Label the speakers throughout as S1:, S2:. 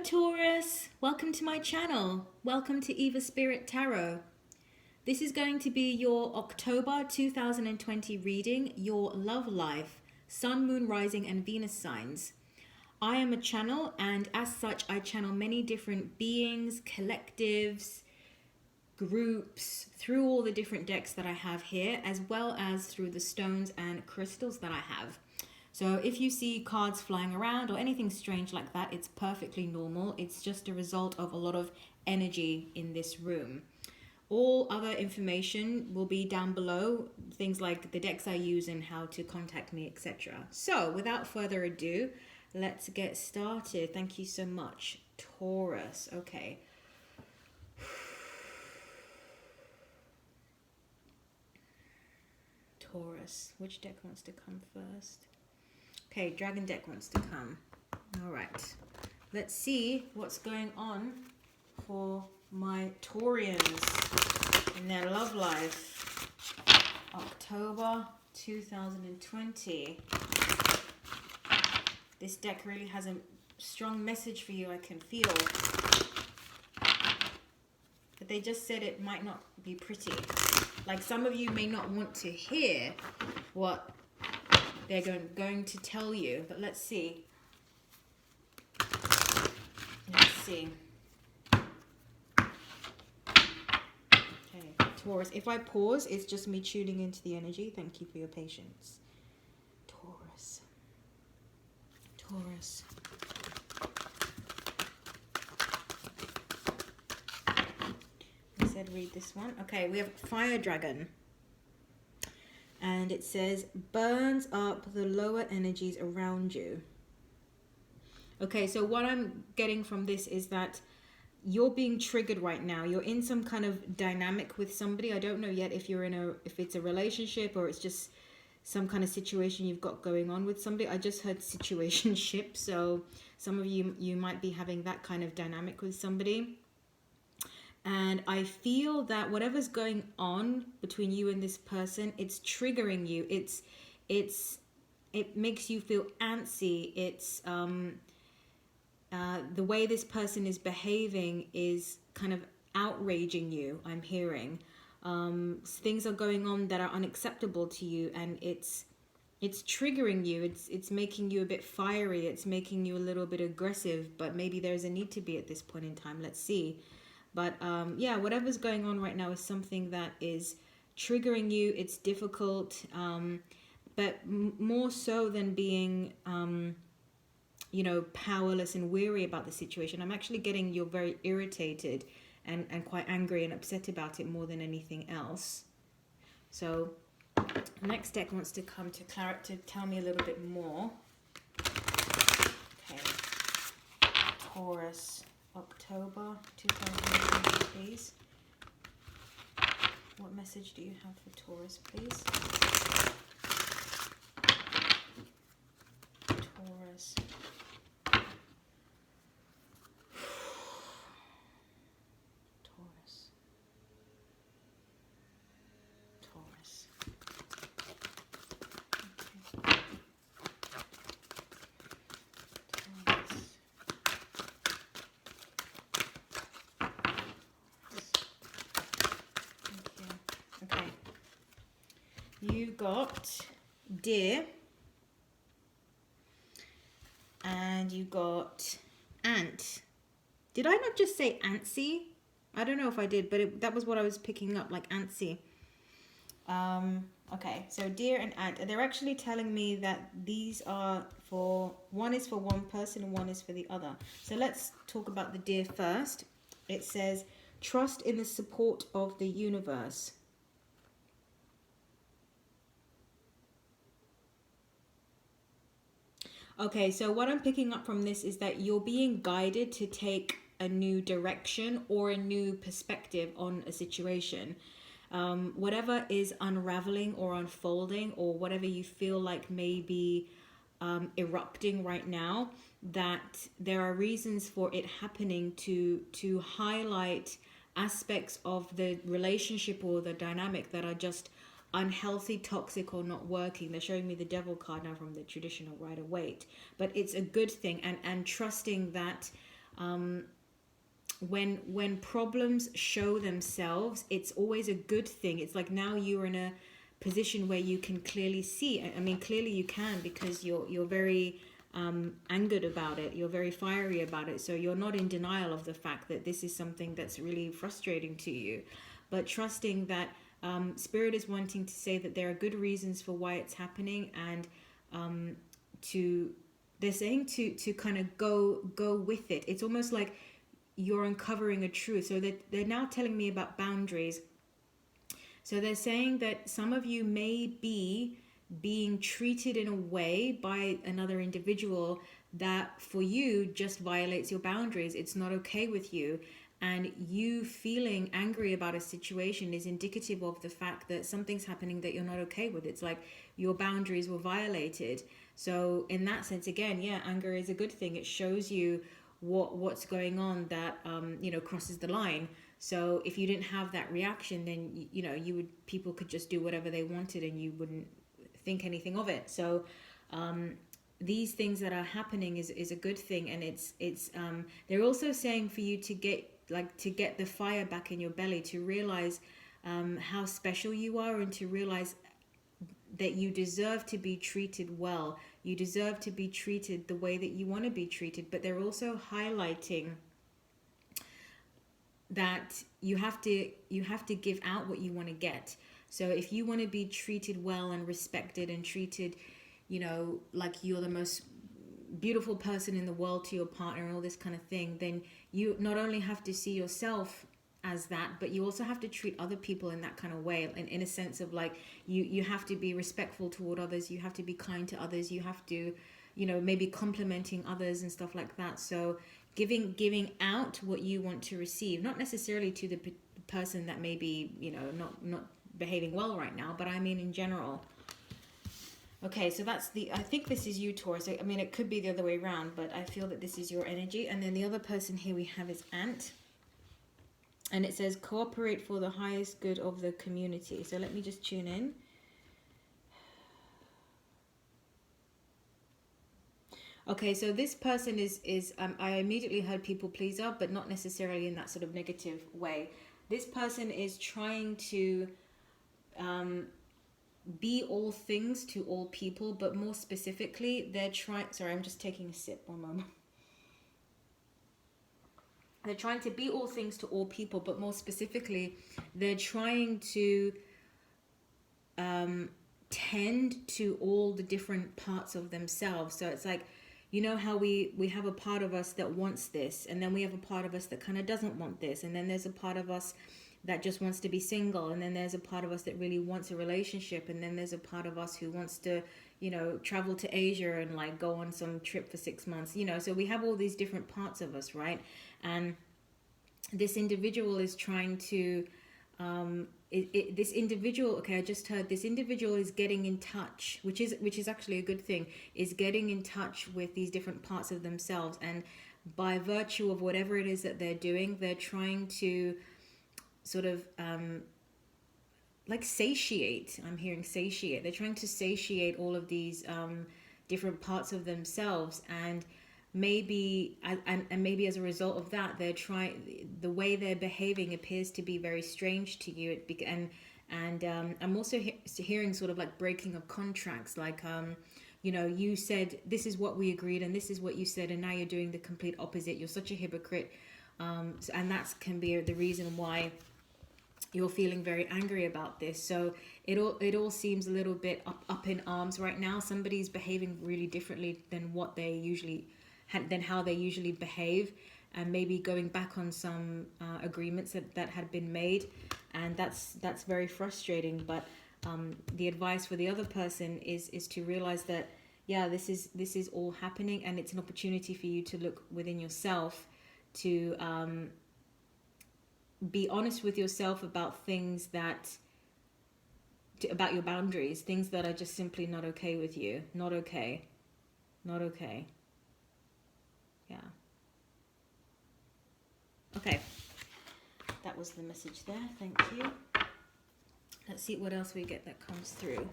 S1: Taurus, welcome to my channel. Welcome to Eva Spirit Tarot. This is going to be your October 2020 reading, your love life, Sun, Moon, Rising and Venus signs. I am a channel, and as such I channel many different beings, collectives, groups through all the different decks that I have here, as well as through the stones and crystals that I have. So if you see cards flying around or anything strange like that, it's perfectly normal. It's just a result of a lot of energy in this room. All other information will be down below, things like the decks I use and how to contact me, etc. So without further ado, let's get started. Thank you so much, Taurus. Okay. Taurus, which deck wants to come first? Okay, Dragon deck wants to come. All right. Let's see what's going on for my Taurians in their love life. October 2020. This deck really has a strong message for you, I can feel. But they just said it might not be pretty. Like, some of you may not want to hear what they're going to tell you, but let's see. Let's see. Okay, Taurus. If I pause, it's just me tuning into the energy. Thank you for your patience. Taurus. Taurus. I said read this one. Okay, we have Fire Dragon. And it says, burns up the lower energies around you. Okay, so what I'm getting from this is that you're being triggered right now. You're in some kind of dynamic with somebody. I don't know yet if you're if it's a relationship or it's just some kind of situation you've got going on with somebody. I just heard situationship, so some of you might be having that kind of dynamic with somebody. And I feel that whatever's going on between you and this person, it's triggering you. It makes you feel antsy. It's the way this person is behaving is kind of outraging you, I'm hearing. Things are going on that are unacceptable to you, and it's triggering you. It's making you a bit fiery. It's making you a little bit aggressive, but maybe there's a need to be at this point in time. Let's see. But yeah, whatever's going on right now is something that is triggering you. It's difficult, but more so than being, powerless and weary about the situation. I'm actually getting you're very irritated and quite angry and upset about it more than anything else. So next deck wants to come to tell me a little bit more. Okay, Taurus. October 2020, please. What message do you have for Taurus, please? Taurus. Taurus. Taurus. Okay. You got Deer, and you got Ant. Did I not just say antsy? I don't know if I did, but that was what I was picking up, like antsy. Okay, so Deer and Ant. They're actually telling me that these are one is for one person and one is for the other. So let's talk about the Deer first. It says, trust in the support of the universe. Okay, so what I'm picking up from this is that you're being guided to take a new direction or a new perspective on a situation. Whatever is unraveling or unfolding, or whatever you feel like may be erupting right now, that there are reasons for it happening to highlight aspects of the relationship or the dynamic that are just unhealthy, toxic, or not working. They're showing me the Devil card now from the traditional Rider-Waite, but it's a good thing, and trusting that When problems show themselves, it's always a good thing. It's like now you're in a position where you can clearly see. I mean, clearly you can, because you're very angered about it. You're very fiery about it. So you're not in denial of the fact that this is something that's really frustrating to you, but trusting that Spirit is wanting to say that there are good reasons for why it's happening, and they're saying to kind of go with it. It's almost like you're uncovering a truth. So that they're now telling me about boundaries. So they're saying that some of you may be being treated in a way by another individual that for you just violates your boundaries. It's not okay with you. And you feeling angry about a situation is indicative of the fact that something's happening that you're not okay with. It's like your boundaries were violated. So in that sense, again, yeah, anger is a good thing. It shows you what's going on that crosses the line. So if you didn't have that reaction, then people could just do whatever they wanted and you wouldn't think anything of it. So these things that are happening is a good thing. And it's they're also saying for you to get the fire back in your belly, to realize how special you are, and to realize that you deserve to be treated well. You deserve to be treated the way that you want to be treated. But they're also highlighting that you have to give out what you want to get. So if you want to be treated well and respected and treated, like you're the most beautiful person in the world to your partner and all this kind of thing, then you not only have to see yourself as that, but you also have to treat other people in that kind of way, and in a sense of like you have to be respectful toward others, you have to be kind to others, you have to maybe complimenting others and stuff like that. So giving out what you want to receive, not necessarily to the person that may be not behaving well right now, but I mean in general. Okay, so I think this is you, Taurus. I mean, it could be the other way around, but I feel that this is your energy. And then the other person here we have is Ant. And it says, cooperate for the highest good of the community. So let me just tune in. Okay, so this person is I immediately heard people pleaser, but not necessarily in that sort of negative way. This person is trying to be all things to all people, but more specifically, they're trying... Sorry, I'm just taking a sip. One moment. They're trying to be all things to all people, but more specifically, they're trying to tend to all the different parts of themselves. So it's like, how we have a part of us that wants this, and then we have a part of us that kind of doesn't want this, and then there's a part of us that just wants to be single, and then there's a part of us that really wants a relationship, and then there's a part of us who wants to travel to Asia and like go on some trip for 6 months, so we have all these different parts of us, right? And this individual is trying to this individual, okay, I just heard this individual is getting in touch, which is actually a good thing, is getting in touch with these different parts of themselves, and by virtue of whatever it is that they're doing, they're trying to sort of like satiate. I'm hearing satiate. They're trying to satiate all of these different parts of themselves, and maybe maybe as a result of that, they're trying, the way they're behaving appears to be very strange to you. And I'm also hearing sort of like breaking of contracts, like you said this is what we agreed and this is what you said, and now you're doing the complete opposite. You're such a hypocrite, and that can be the reason why you're feeling very angry about this. So it all seems a little bit up in arms right now. Somebody's behaving really differently than what they usually how they usually behave, and maybe going back on some agreements that had been made, and that's very frustrating. But the advice for the other person is to realize that this is all happening, and it's an opportunity for you to look within yourself, to be honest with yourself about things about your boundaries, things that are just simply not okay with you. Not okay. Yeah. Okay. That was the message there. Thank you. Let's see what else we get that comes through.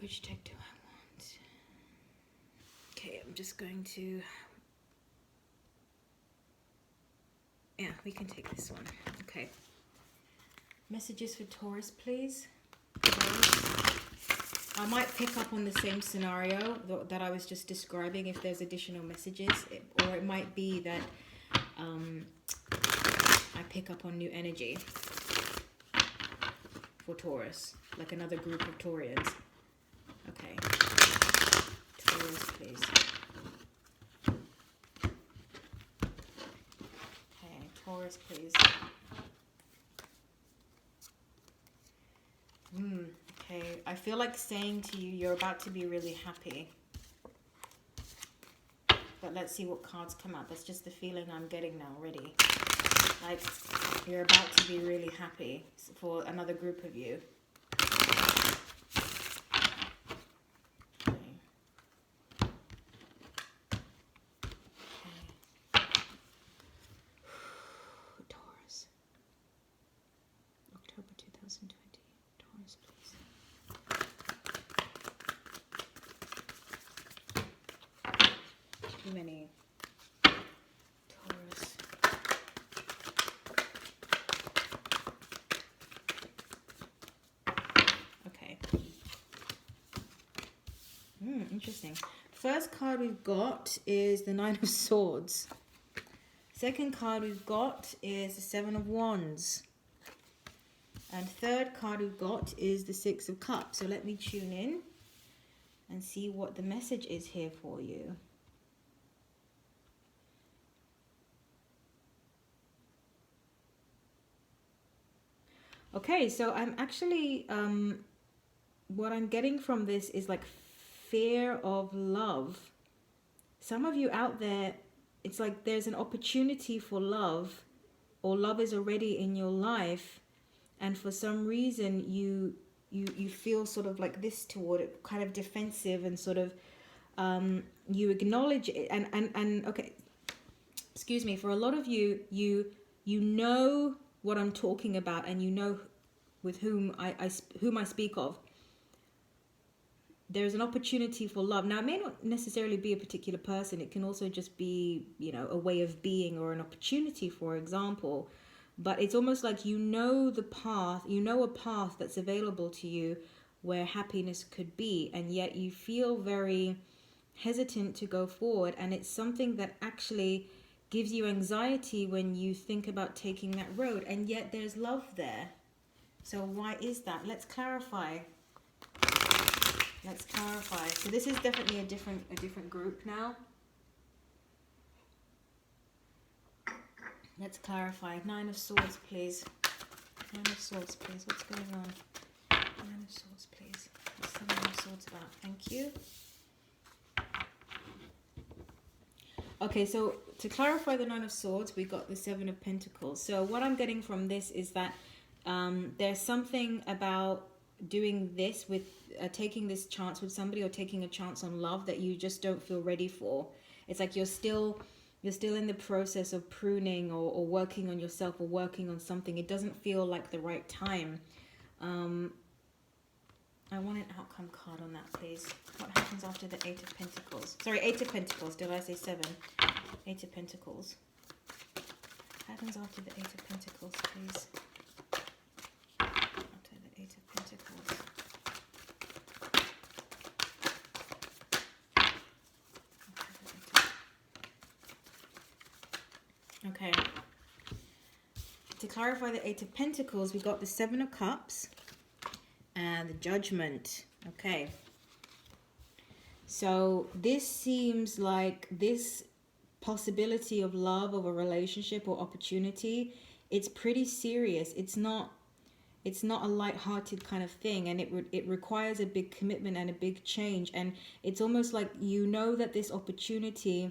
S1: Which deck do I want? Okay, I'm just going to... Yeah, we can take this one. Okay. Messages for Taurus, please. Taurus. I might pick up on the same scenario that I was just describing if there's additional messages. Or it might be that I pick up on new energy for Taurus. Like another group of Taurians. Okay. Taurus, please. Okay, Taurus, please. Okay, I feel like saying to you, you're about to be really happy. But let's see what cards come out. That's just the feeling I'm getting now already. Like, you're about to be really happy for another group of you. Taurus. October 2020. Taurus, please. Too many. Taurus. Okay. Interesting. First card we've got is the Nine of Swords. Second card we've got is the Seven of Wands. And third card we've got is the Six of Cups. So let me tune in and see what the message is here for you. Okay, so I'm actually, what I'm getting from this is like fear of love. Some of you out there, it's like there's an opportunity for love, or love is already in your life, and for some reason you feel sort of like this toward it, kind of defensive, and sort of you acknowledge it, and okay, excuse me, for a lot of you, you know what I'm talking about, and you know with whom I speak of. There's an opportunity for love. Now, it may not necessarily be a particular person. It can also just be, you know, a way of being or an opportunity, for example. But it's almost like you know the path, you know a path that's available to you where happiness could be, and yet you feel very hesitant to go forward. And it's something that actually gives you anxiety when you think about taking that road, and yet there's love there. So why is that? Let's clarify. Let's clarify. So this is definitely a different group now. Let's clarify. Nine of Swords, please. Nine of Swords, please. What's going on? Nine of Swords, please. What's the Nine of Swords about? Thank you. Okay, so to clarify the Nine of Swords, we got the Seven of Pentacles. So what I'm getting from this is that there's something about doing this with taking this chance with somebody, or taking a chance on love, that you just don't feel ready for. It's like you're still in the process of pruning, or working on yourself, or working on something. It doesn't feel like the right time. I want an outcome card on that, please. What happens after the Eight of Pentacles? Sorry, Eight of Pentacles. Did I say seven? Eight of Pentacles. What happens after the Eight of Pentacles, please? After the Eight of Pentacles. Okay. To clarify the Eight of Pentacles, we got the Seven of Cups and the Judgment. Okay. So this seems like this possibility of love, of a relationship or opportunity, it's pretty serious. It's not a light-hearted kind of thing, and it requires a big commitment and a big change. And it's almost like you know that this opportunity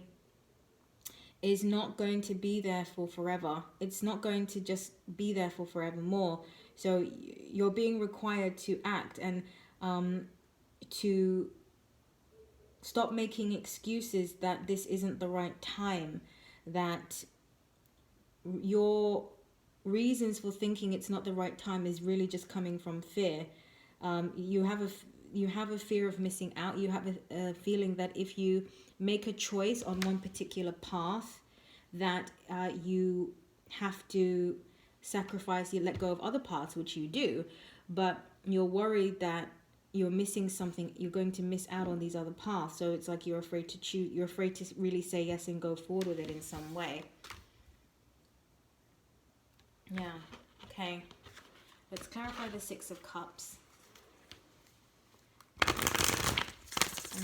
S1: is not going to be there for forever. It's not going to just be there for forevermore. So you're being required to act, and to stop making excuses that this isn't the right time, that your reasons for thinking it's not the right time is really just coming from fear. You have you have a fear of missing out. You have a feeling that if you make a choice on one particular path, that you have to sacrifice, you let go of other paths, which you do, but you're worried that you're missing something, you're going to miss out on these other paths. So it's like you're afraid to choose, you're afraid to really say yes and go forward with it in some way. Yeah, okay. Let's clarify the Six of Cups. I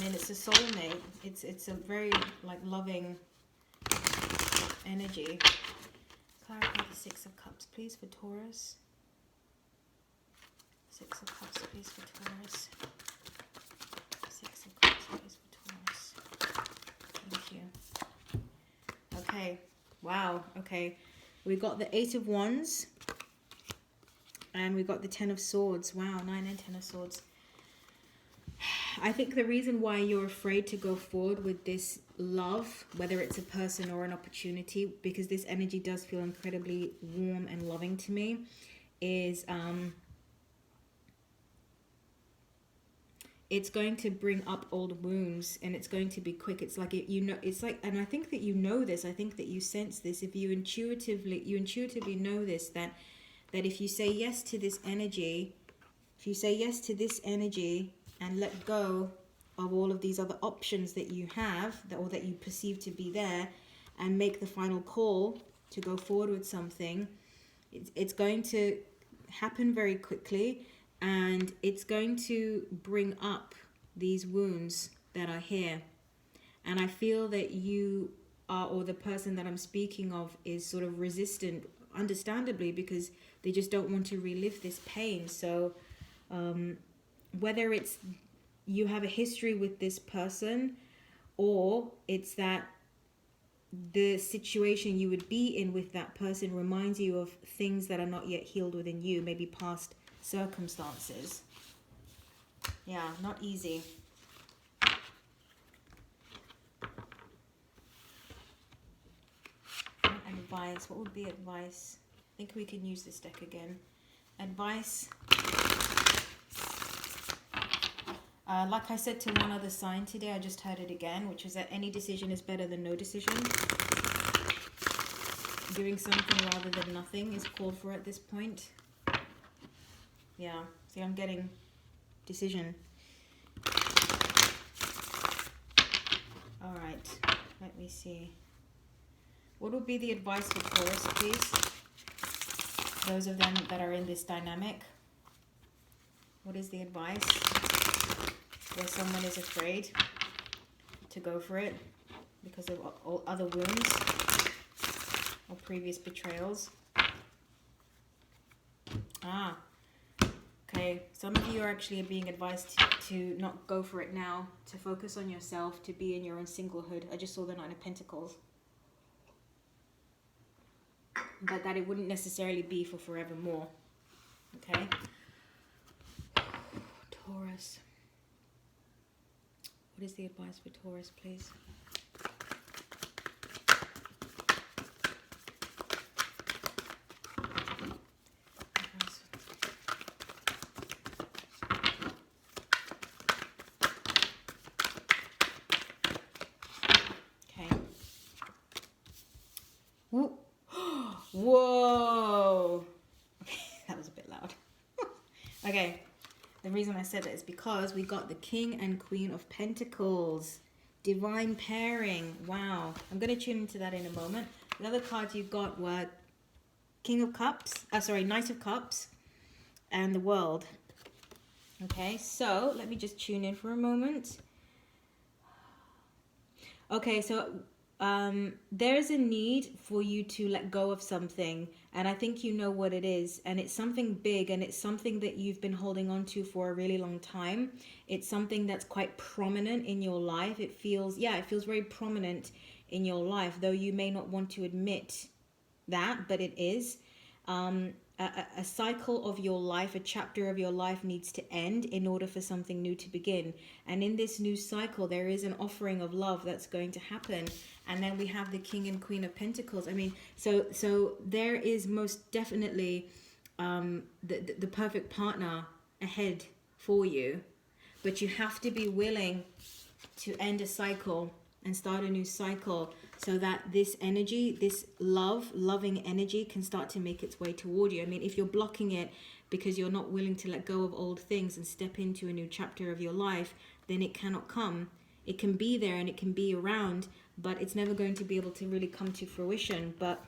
S1: mean, it's a soulmate. It's a very like loving energy. Clarify the Six of Cups, please, for Taurus. Six of Cups, please, for Taurus. Six of Cups, please, for Taurus. Thank you. Okay. Wow. Okay. We got the Eight of Wands. And we got the Ten of Swords. Wow. 9 and 10 of Swords. I think the reason why you're afraid to go forward with this love, whether it's a person or an opportunity, because this energy does feel incredibly warm and loving to me, is it's going to bring up old wounds, and it's going to be quick. It's like, it's like, and I think that you know this, I think that you sense this, if you intuitively know this, that if you say yes to this energy, and let go of all of these other options that you have, or that you perceive to be there, and make the final call to go forward with something, it's going to happen very quickly, and it's going to bring up these wounds that are here. And I feel that you are, or the person that I'm speaking of, is sort of resistant, understandably, because they just don't want to relive this pain. So whether it's you have a history with this person, or it's that the situation you would be in with that person reminds you of things that are not yet healed within you, maybe past circumstances. Yeah, not easy. Advice. What would be advice? I think we can use this deck again. Advice. Like I said to one other sign today, I just heard it again, which is that any decision is better than no decision. Doing something rather than nothing is called for at this point. Yeah, see, I'm getting decision. All right, let me see. What would be the advice for Taurus, please? Those of them that are in this dynamic. What is the advice? Where someone is afraid to go for it because of all other wounds or previous betrayals. Okay. Some of you are actually being advised to not go for it now, to focus on yourself, to be in your own singlehood. I just saw the Nine of Pentacles. But that it wouldn't necessarily be for forevermore. Okay? Taurus. What is the advice for Taurus, please? Okay. Whoa! That was a bit loud. Okay. The reason I said that is because we got the King and Queen of Pentacles. Divine pairing. Wow. I'm going to tune into that in a moment. The other cards you got were King of Cups. Knight of Cups. And the World. Okay, so let me just tune in for a moment. Okay, so there is a need for you to let go of something, and I think you know what it is, and it's something big, and it's something that you've been holding on to for a really long time. It's something that's quite prominent in your life. It feels very prominent in your life, though you may not want to admit that, but it is. A cycle of your life, a chapter of your life needs to end in order for something new to begin. And in this new cycle, there is an offering of love that's going to happen. And then we have the King and Queen of Pentacles. I mean, so there is most definitely the perfect partner ahead for you. but you have to be willing to end a cycle and start a new cycle, so that this energy, this loving energy, can start to make its way toward you. I mean, if you're blocking it because you're not willing to let go of old things and step into a new chapter of your life, then it cannot come. It can be there and it can be around, but it's never going to be able to really come to fruition. But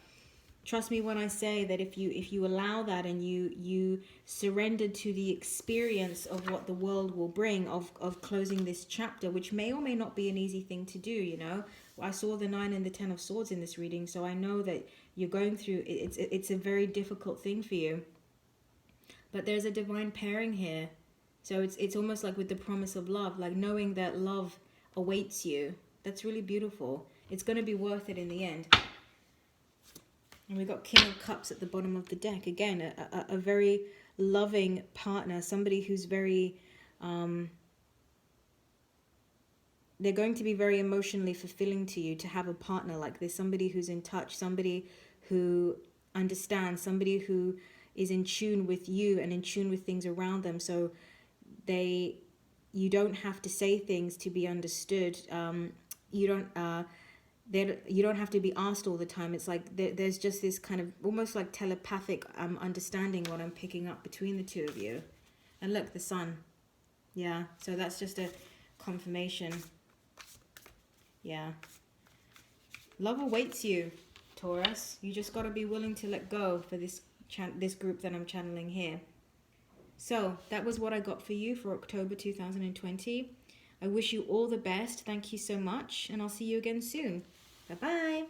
S1: trust me when I say that if you allow that, and you surrender to the experience of what the world will bring, of closing this chapter, which may or may not be an easy thing to do, you know. I saw the 9 and the 10 of Swords in this reading, so I know that you're going through, it's a very difficult thing for you. But there's a divine pairing here. So it's almost like with the promise of love, like knowing that love awaits you. That's really beautiful. It's going to be worth it in the end. And we've got King of Cups at the bottom of the deck. Again, a very loving partner. Somebody who's very... they're going to be very emotionally fulfilling to you to have a partner like this. Somebody who's in touch. Somebody who understands. Somebody who is in tune with you and in tune with things around them. So you don't have to say things to be understood. You don't have to be asked all the time. It's like there's just this kind of almost like telepathic understanding what I'm picking up between the two of you. And look, the sun. Yeah, so that's just a confirmation. Yeah. Love awaits you, Taurus. You just got to be willing to let go for this group that I'm channeling here. So that was what I got for you for October 2020. I wish you all the best. Thank you so much. And I'll see you again soon. Bye-bye.